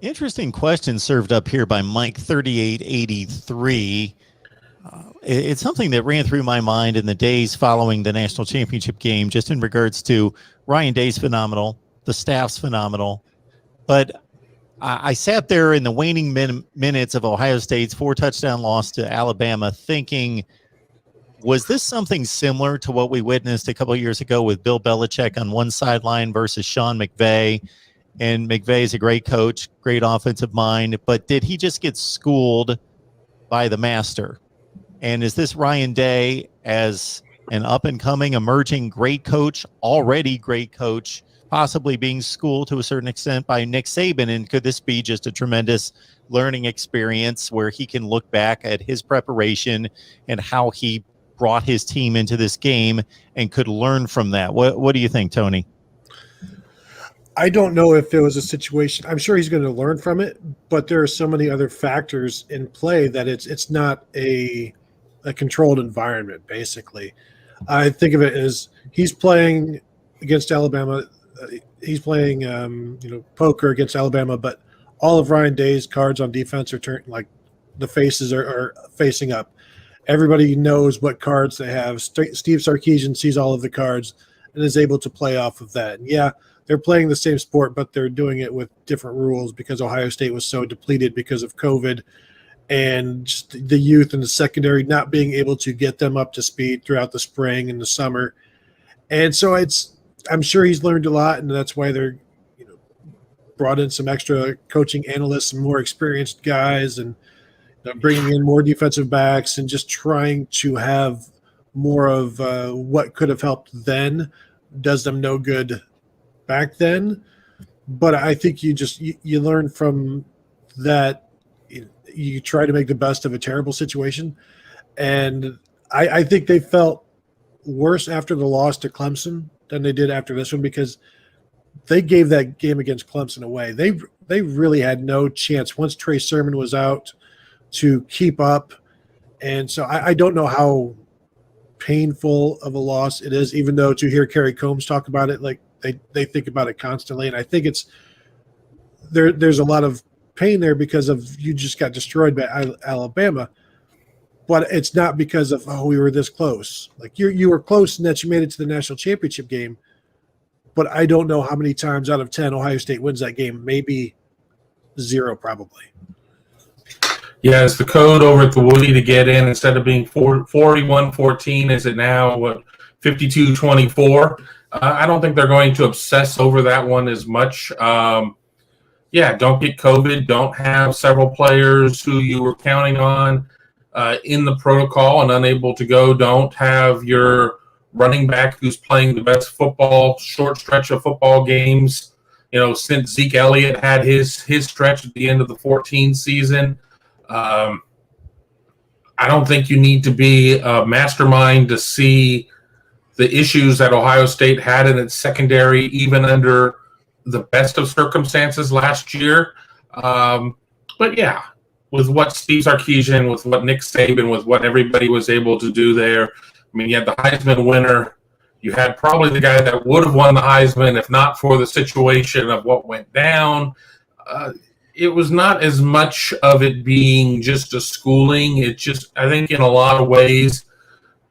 Interesting question served up here by Mike 3883. It's something that ran through my mind in the days following the national championship game, just in regards to Ryan Day's phenomenal, the staff's phenomenal. But I sat there in the waning minutes of Ohio State's 4-touchdown loss to Alabama thinking, was this something similar to what we witnessed a couple of years ago with Bill Belichick on one sideline versus Sean McVay? And McVay is a great coach, great offensive mind, but did he just get schooled by the master? And is this Ryan Day as an up-and-coming, emerging great coach, already great coach, possibly being schooled to a certain extent by Nick Saban? And could this be just a tremendous learning experience where he can look back at his preparation and how he brought his team into this game and could learn from that? What do you think, Tony? I don't know if it was a situation. I'm sure he's going to learn from it, but there are so many other factors in play that it's not a controlled environment. Basically, I think of it as he's playing against Alabama. He's playing poker against Alabama, but all of Ryan Day's cards on defense are turned, like the faces are facing up. Everybody knows what cards they have. Steve Sarkisian sees all of the cards and is able to play off of that. And yeah, they're playing the same sport, but they're doing it with different rules because Ohio State was so depleted because of COVID and just the youth and the secondary not being able to get them up to speed throughout the spring and the summer. And so I'm sure he's learned a lot, and that's why they're brought in some extra coaching analysts and more experienced guys, and bringing in more defensive backs and just trying to have more of what could have helped then does them no good back then. But I think you learn from that. You try to make the best of a terrible situation. And I think they felt worse after the loss to Clemson than they did after this one, because they gave that game against Clemson away. They really had no chance once Trey Sermon was out to keep up. And so I don't know how painful of a loss it is, even though to hear Kerry Combs talk about it, like they think about it constantly. And I think there's a lot of pain there because of you just got destroyed by Alabama. But it's not because of, we were this close. Like you were close in that you made it to the national championship game. But I don't know how many times out of 10 Ohio State wins that game. Maybe 0, probably. Yeah, it's the code over at the Woody to get in. Instead of being 41-14, is it now, 52-24? I don't think they're going to obsess over that one as much. Don't get COVID. Don't have several players who you were counting on in the protocol and unable to go. Don't have your running back who's playing the best short stretch of football games, since Zeke Elliott had his stretch at the end of the 2014 season. I don't think you need to be a mastermind to see the issues that Ohio State had in its secondary, even under the best of circumstances last year. But yeah, with what Steve Sarkisian, with what Nick Saban, with what everybody was able to do there. I mean, you had the Heisman winner. You had probably the guy that would have won the Heisman if not for the situation of what went down. It was not as much of it being just a schooling. It just, I think in a lot of ways,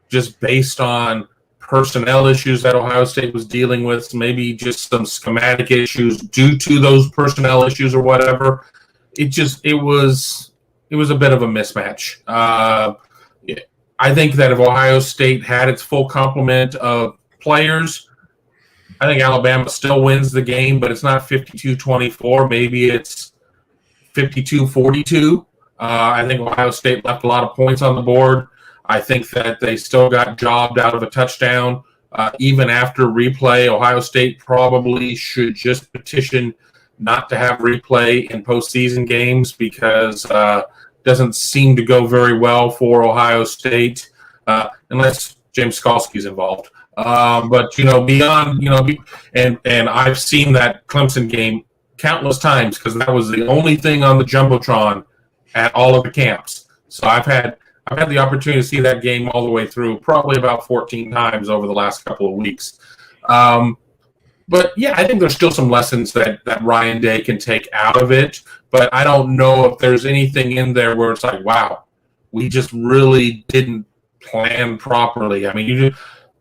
just based on personnel issues that Ohio State was dealing with, maybe just some schematic issues due to those personnel issues or whatever. It was a bit of a mismatch. I think that if Ohio State had its full complement of players, I think Alabama still wins the game, but it's not 52-24. Maybe it's 52-42. I think Ohio State left a lot of points on the board. I think that they still got jobbed out of a touchdown. Even after replay, Ohio State probably should just petition not to have replay in postseason games because it doesn't seem to go very well for Ohio State unless James Skalski's involved. But beyond, and I've seen that Clemson game countless times because that was the only thing on the Jumbotron at all of the camps. So I've had the opportunity to see that game all the way through, probably about 14 times over the last couple of weeks. But yeah, I think there's still some lessons that Ryan Day can take out of it. But I don't know if there's anything in there where it's like, wow, we just really didn't plan properly. I mean,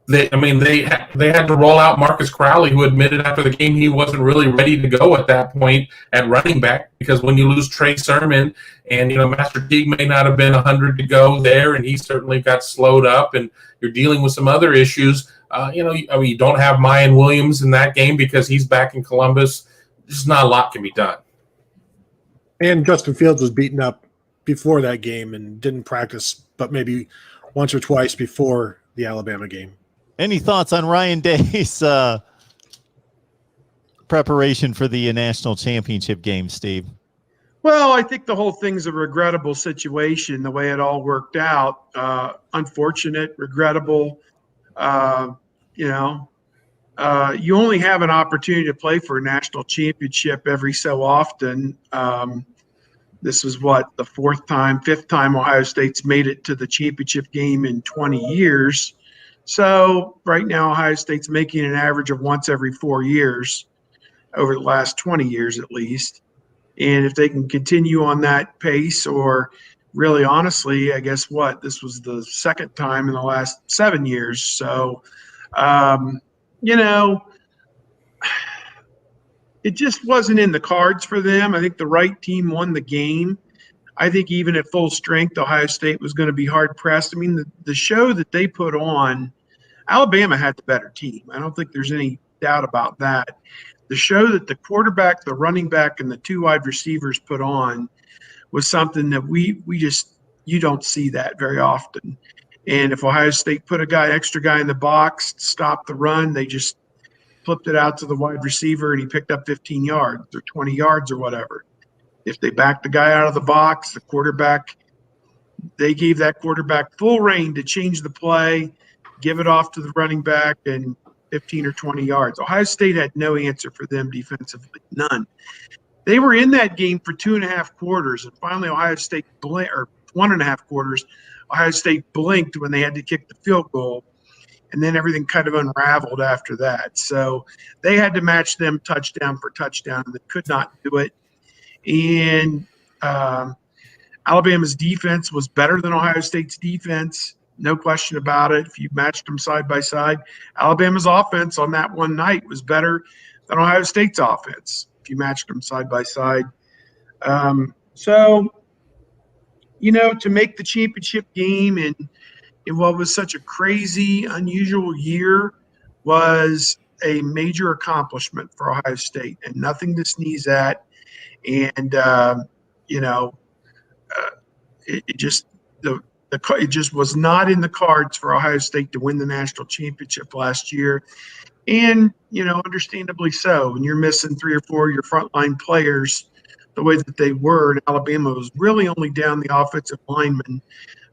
they had to roll out Marcus Crowley, who admitted after the game he wasn't really ready to go at that point at running back, because when you lose Trey Sermon and Master Teague may not have been 100 to go there, and he certainly got slowed up, and you're dealing with some other issues. You don't have Mayan Williams in that game because he's back in Columbus. Just not a lot can be done. And Justin Fields was beaten up before that game and didn't practice, but maybe once or twice before the Alabama game. Any thoughts on Ryan Day's preparation for the national championship game, Steve? Well, I think the whole thing's a regrettable situation, the way it all worked out. Unfortunate, regrettable. You only have an opportunity to play for a national championship every so often. This was the fifth time Ohio State's made it to the championship game in 20 years. So right now, Ohio State's making an average of once every 4 years over the last 20 years at least. And if they can continue on that pace, or really honestly, I guess this was the second time in the last 7 years. So, it just wasn't in the cards for them. I think the right team won the game. I think even at full strength, Ohio State was going to be hard pressed. I mean, the show that they put on, Alabama had the better team. I don't think there's any doubt about that. The show that the quarterback, the running back, and the two wide receivers put on was something that you don't see that very often. And if Ohio State put extra guy in the box, stop the run, they just flipped it out to the wide receiver and he picked up 15 yards or 20 yards or whatever. If they backed the guy out of the box, they gave that quarterback full reign to change the play, give it off to the running back, and 15 or 20 yards. Ohio State had no answer for them defensively, none. They were in that game for 2.5 quarters, and finally Ohio State or 1.5 quarters, Ohio State blinked when they had to kick the field goal, and then everything kind of unraveled after that. So they had to match them touchdown for touchdown, and they could not do it. And Alabama's defense was better than Ohio State's defense. No question about it. If you matched them side by side, Alabama's offense on that one night was better than Ohio State's offense if you matched them side by side. So, to make the championship game in what was such a crazy, unusual year was a major accomplishment for Ohio State, and nothing to sneeze at. And, it just was not in the cards for Ohio State to win the national championship last year. And, understandably so. When you're missing 3 or 4 of your frontline players the way that they were, and Alabama was really only down the offensive linemen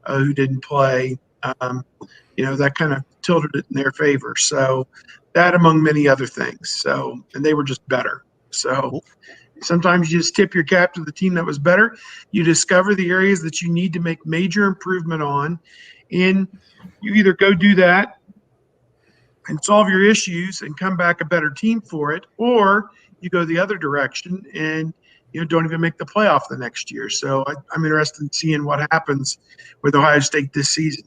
who didn't play, that kind of tilted it in their favor. So that among many other things. So, and they were just better. So sometimes you just tip your cap to the team that was better. You discover the areas that you need to make major improvement on, and you either go do that and solve your issues and come back a better team for it, or you go the other direction and don't even make the playoff the next year. So I'm interested in seeing what happens with Ohio State this season.